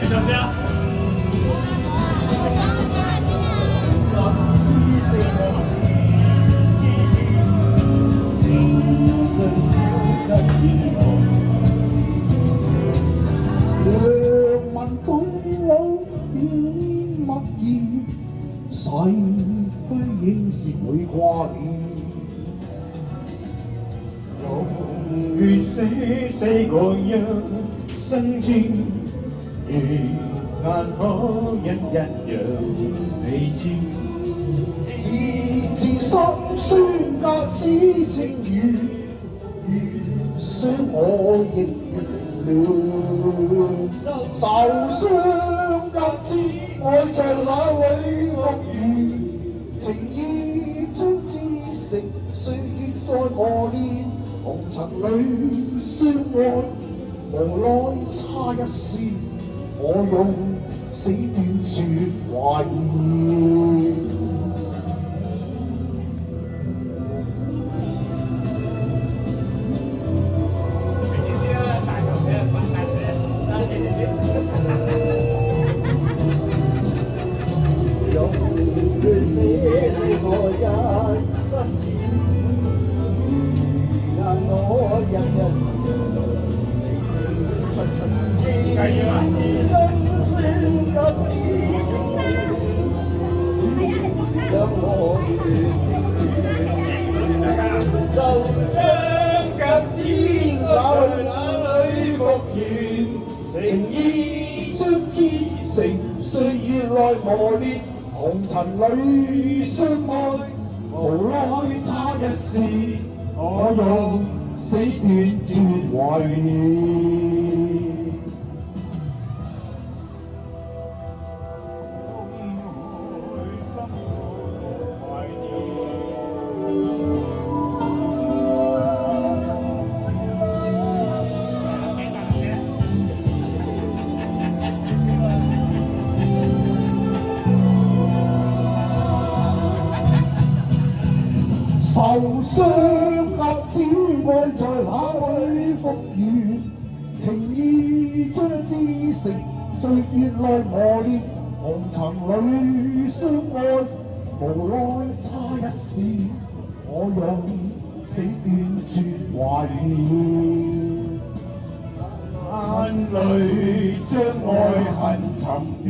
小香。讓問到老變默然，逝去應是會掛念。如死個一生情，如眼可一樣未知。字字心酸隔紙情如傷我亦原諒。受傷隔紙愛在哪裏復原？情意將知成歲月再磨練。紅塵裏相愛，無奈差一線，我用死斷絕懷念。用血寫我一生情，如眼我日日出知，生死隔天，讓我受傷隔天，哪裏復原？情意將知成歲月內磨練。紅塵裏相愛，無奈差一線，我用死斷絕懷念。受傷隔只愛在哪裏復原？情意將知成歲月內磨練。紅塵裏相愛，無奈差一線，我用死斷絕懷念。眼淚將愛恨沉澱。